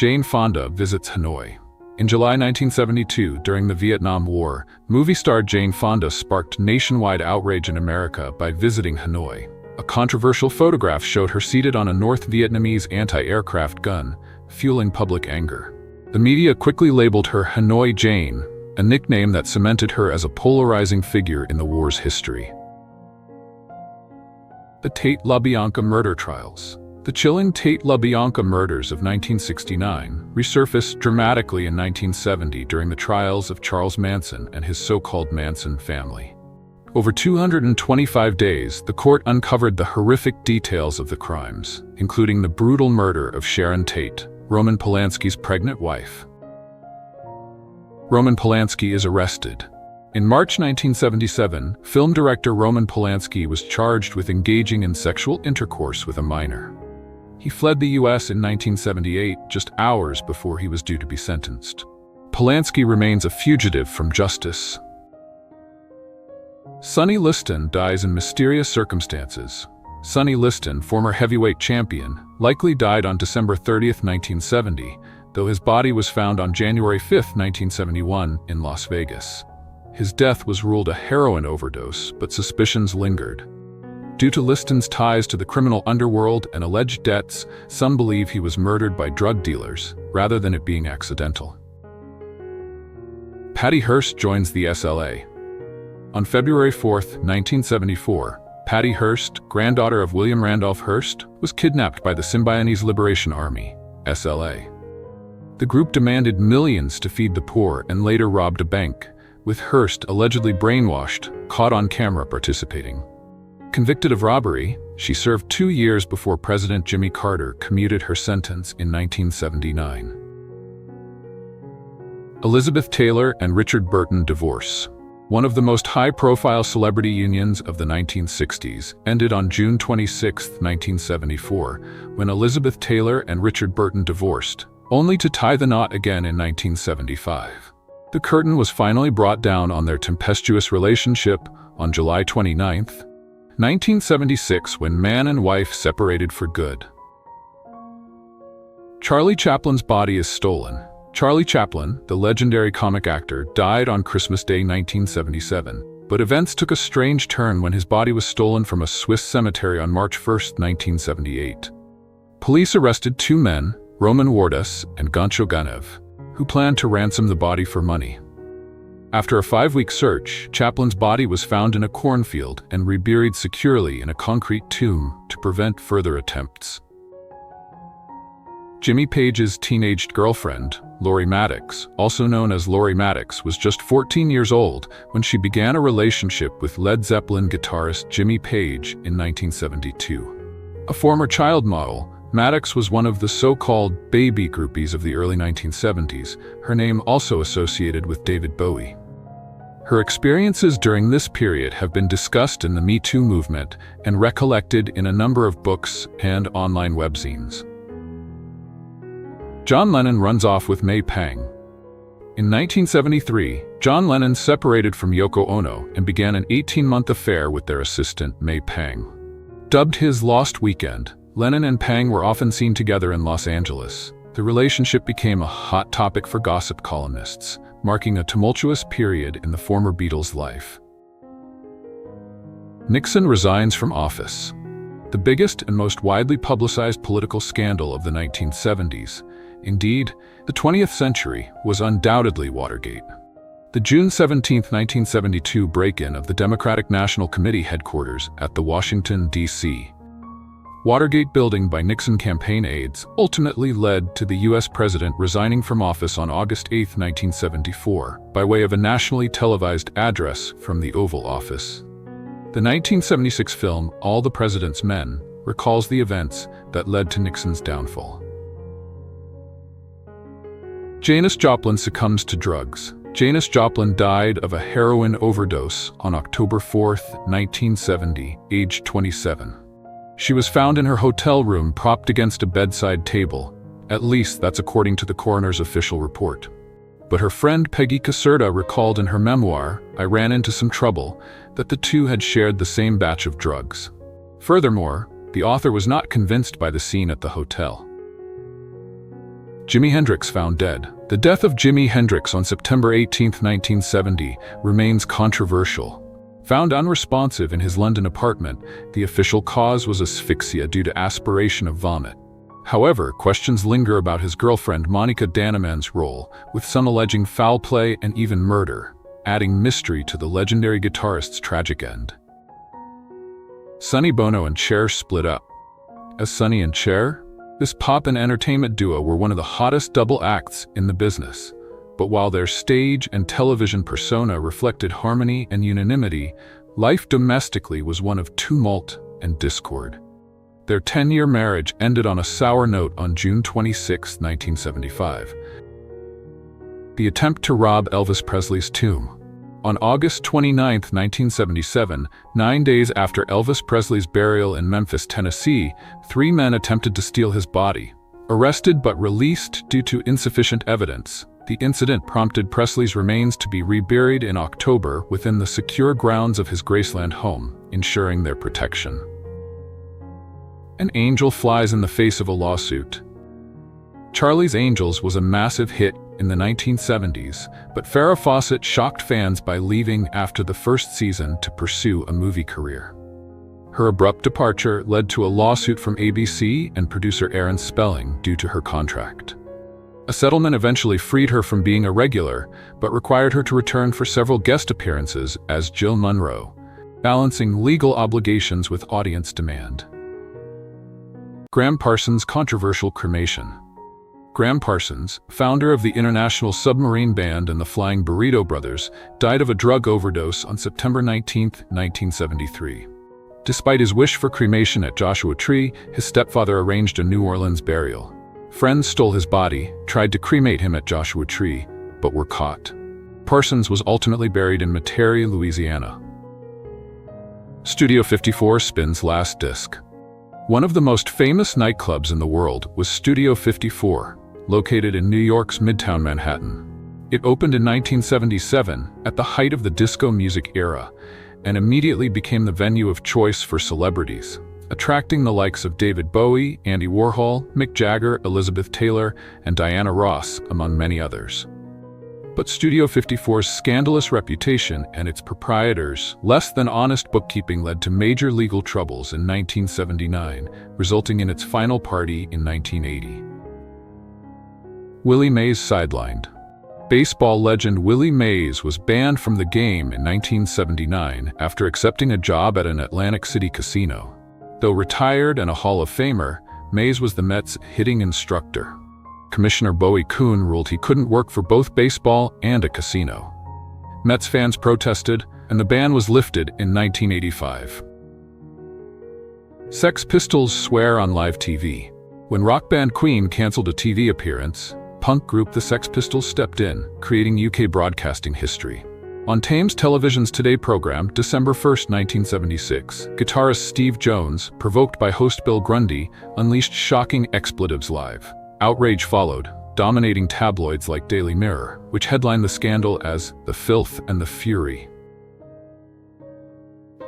Jane Fonda visits Hanoi. In July 1972, during the Vietnam War, movie star Jane Fonda sparked nationwide outrage in America by visiting Hanoi. A controversial photograph showed her seated on a North Vietnamese anti-aircraft gun, fueling public anger. The media quickly labeled her Hanoi Jane, a nickname that cemented her as a polarizing figure in the war's history. The TateLabanca murder trials. The chilling TateLabanca murders of 1969 resurfaced dramatically in 1970 during the trials of Charles Manson and his so-called Manson family. Over 225 days, the court uncovered the horrific details of the crimes, including the brutal murder of Sharon Tate, Roman Palansky's pregnant wife. Roman Palansky is arrested. In March 1977, film director Roman Palansky was charged with engaging in sexual intercourse with a minor. He fled the U.S. in 1978, just hours before he was due to be sentenced. Palansky remains a fugitive from justice. Sonny Liston dies in mysterious circumstances. Sonny Liston, former heavyweight champion, likely died on December 30, 1970, though his body was found on January 5, 1971, in Las Vegas. His death was ruled a heroin overdose, but suspicions lingered. Due to Liston's ties to the criminal underworld and alleged debts, some believe he was murdered by drug dealers, rather than it being accidental. Patty Hurst joins the SLA. On February 4, 1974, Patty Hurst, granddaughter of William Randolph Hearst, was kidnapped by the Symbionese Liberation Army, SLA. The group demanded millions to feed the poor and later robbed a bank, with Hearst allegedly brainwashed, caught on camera participating. Convicted of robbery, she served 2 years before President Jimmy Carter commuted her sentence in 1979. Elizabeth Taylor and Richard Burton divorce. One of the most high-profile celebrity unions of the 1960s ended on June 26, 1974, when Elizabeth Taylor and Richard Burton divorced, only to tie the knot again in 1975. The curtain was finally brought down on their tempestuous relationship on July 29, 1976, when man and wife separated for good. Charlie Chaplin's body is stolen. Charlie Chaplin, the legendary comic actor, died on Christmas Day 1977, but events took a strange turn when his body was stolen from a Swiss cemetery on March 1, 1978. Police arrested 2 men, Roman Wardas and Goncho Ganev, who planned to ransom the body for money. After a 5-week search, Chaplin's body was found in a cornfield and reburied securely in a concrete tomb to prevent further attempts. Jimmy Page's teenaged girlfriend, Lori Maddox, also known as Lori Maddox, was just 14 years old when she began a relationship with Led Zeppelin guitarist Jimmy Page in 1972. A former child model, Maddox was one of the so-called baby groupies of the early 1970s, her name also associated with David Bowie. Her experiences during this period have been discussed in the Me Too movement and recollected in a number of books and online webzines. John Lennon runs off with May Pang. In 1973, John Lennon separated from Yoko Ono and began an 18-month affair with their assistant, May Pang. Dubbed his Lost Weekend, Lennon and Pang were often seen together in Los Angeles. The relationship became a hot topic for gossip columnists, marking a tumultuous period in the former Beatles' life. Nixon resigns from office. The biggest and most widely publicized political scandal of the 1970s, indeed, the 20th century, was undoubtedly Watergate. The June 17, 1972 break-in of the Democratic National Committee headquarters at the Washington, D.C. Watergate building by Nixon campaign aides ultimately led to the U.S. president resigning from office on August 8, 1974, by way of a nationally televised address from the Oval Office. The 1976 film All the President's Men recalls the events that led to Nixon's downfall. Janice Joplin succumbs to drugs. Janice Joplin died of a heroin overdose on October 4, 1970, aged 27. She was found in her hotel room propped against a bedside table. At least that's according to the coroner's official report. But her friend Peggy Caserta recalled in her memoir, I Ran Into Some Trouble, that the two had shared the same batch of drugs. Furthermore, the author was not convinced by the scene at the hotel. Jimi Hendrix found dead. The death of Jimi Hendrix on September 18, 1970, remains controversial. Found unresponsive in his London apartment, the official cause was asphyxia due to aspiration of vomit. However, questions linger about his girlfriend Monica Dannemann's role, with some alleging foul play and even murder, adding mystery to the legendary guitarist's tragic end. Sonny Bono and Cher split up. As Sonny and Cher, this pop and entertainment duo were one of the hottest double acts in the business. But while their stage and television persona reflected harmony and unanimity, life domestically was one of tumult and discord. Their 10-year marriage ended on a sour note on June 26, 1975. The attempt to rob Elvis Presley's tomb. On August 29, 1977, 9 days after Elvis Presley's burial in Memphis, Tennessee, 3 men attempted to steal his body. Arrested but released due to insufficient evidence, the incident prompted Presley's remains to be reburied in October within the secure grounds of his Graceland home, ensuring their protection. An angel flies in the face of a lawsuit. Charlie's Angels was a massive hit in the 1970s, but Farrah Fawcett shocked fans by leaving after the first season to pursue a movie career. Her abrupt departure led to a lawsuit from ABC and producer Aaron Spelling due to her contract. A settlement eventually freed her from being a regular, but required her to return for several guest appearances as Jill Munroe, balancing legal obligations with audience demand. Graham Parsons' controversial cremation. Graham Parsons, founder of the International Submarine Band and the Flying Burrito Brothers, died of a drug overdose on September 19, 1973. Despite his wish for cremation at Joshua Tree, his stepfather arranged a New Orleans burial. Friends stole his body, tried to cremate him at Joshua Tree, but were caught. Parsons was ultimately buried in Metairie, Louisiana. Studio 54 spins last disc. One of the most famous nightclubs in the world was Studio 54, located in New York's Midtown Manhattan. It opened in 1977, at the height of the disco music era, and immediately became the venue of choice for celebrities, attracting the likes of David Bowie, Andy Warhol, Mick Jagger, Elizabeth Taylor, and Diana Ross, among many others. But Studio 54's scandalous reputation and its proprietors' less than honest bookkeeping led to major legal troubles in 1979, resulting in its final party in 1980. Willie Mays sidelined. Baseball legend Willie Mays was banned from the game in 1979 after accepting a job at an Atlantic City casino. Though retired and a Hall of Famer, Mays was the Mets' hitting instructor. Commissioner Bowie Kuhn ruled he couldn't work for both baseball and a casino. Mets fans protested, and the ban was lifted in 1985. Sex Pistols swear on live TV. When rock band Queen canceled a TV appearance, punk group the Sex Pistols stepped in, creating UK broadcasting history. On Thames Television's Today program, December 1, 1976, guitarist Steve Jones, provoked by host Bill Grundy, unleashed shocking expletives live. Outrage followed, dominating tabloids like Daily Mirror, which headlined the scandal as "The Filth and the Fury."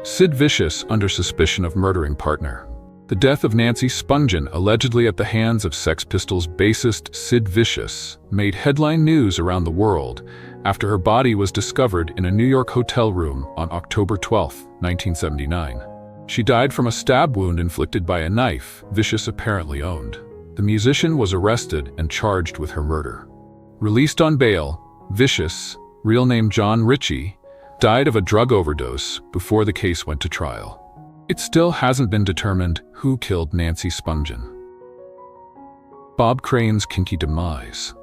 Sid Vicious under suspicion of murdering partner. The death of Nancy Spungen, allegedly at the hands of Sex Pistols bassist Sid Vicious, made headline news around the world after her body was discovered in a New York hotel room on October 12, 1979. She died from a stab wound inflicted by a knife Vicious apparently owned. The musician was arrested and charged with her murder. Released on bail, Vicious, real name John Ritchie, died of a drug overdose before the case went to trial. It still hasn't been determined who killed Nancy Spungen. Bob Crane's kinky demise.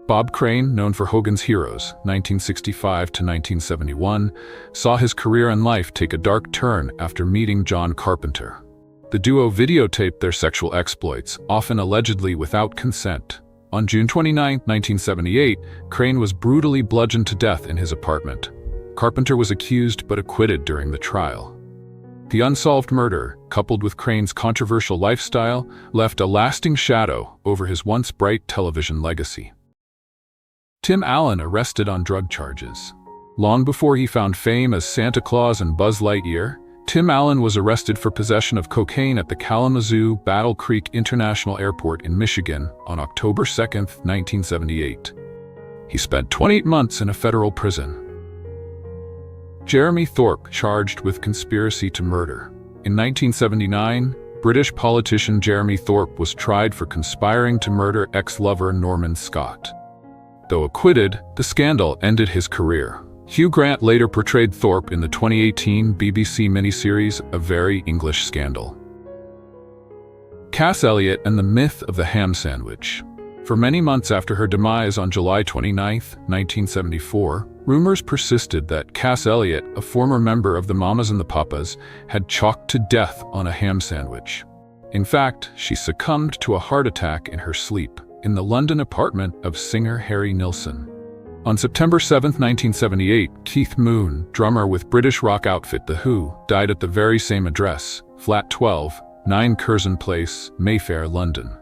Bob Crane, known for Hogan's Heroes, 1965 to 1971, saw his career and life take a dark turn after meeting John Carpenter. The duo videotaped their sexual exploits, often allegedly without consent. On June 29, 1978, Crane was brutally bludgeoned to death in his apartment. Carpenter was accused but acquitted during the trial. The unsolved murder, coupled with Crane's controversial lifestyle, left a lasting shadow over his once bright television legacy. Tim Allen arrested on drug charges. Long before he found fame as Santa Claus and Buzz Lightyear, Tim Allen was arrested for possession of cocaine at the Kalamazoo-Battle Creek International Airport in Michigan on October 2, 1978. He spent 28 months in a federal prison. Jeremy Thorp, charged with conspiracy to murder. In 1979, British politician Jeremy Thorp was tried for conspiring to murder ex-lover Norman Scott. Though acquitted, the scandal ended his career. Hugh Grant later portrayed Thorp in the 2018 BBC miniseries A Very English Scandal. Cass Elliot and the myth of the ham sandwich. For many months after her demise on July 29, 1974, rumors persisted that Cass Elliot, a former member of the Mamas and the Papas, had choked to death on a ham sandwich. In fact, she succumbed to a heart attack in her sleep, in the London apartment of singer Harry Nilsson. On September 7, 1978, Keith Moon, drummer with British rock outfit The Who, died at the very same address, Flat 12, 9 Curzon Place, Mayfair, London.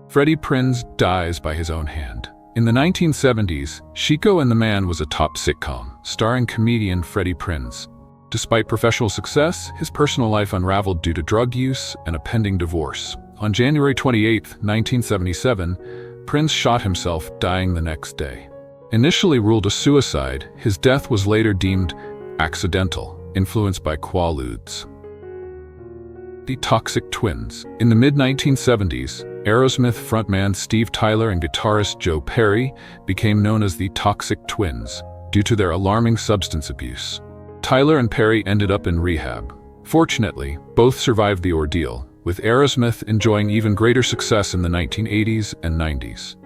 Freddy Prince dies by his own hand. In the 1970s, Chico and the Man was a top sitcom, starring comedian Freddy Prince. Despite professional success, his personal life unraveled due to drug use and a pending divorce. On January 28, 1977, Prince shot himself, dying the next day. Initially ruled a suicide, his death was later deemed accidental, influenced by quaaludes. The Toxic Twins. In the mid-1970s, Aerosmith frontman Steve Tyler and guitarist Joe Perry became known as the Toxic Twins due to their alarming substance abuse. Tyler and Perry ended up in rehab. Fortunately, both survived the ordeal, with Aerosmith enjoying even greater success in the 1980s and 90s.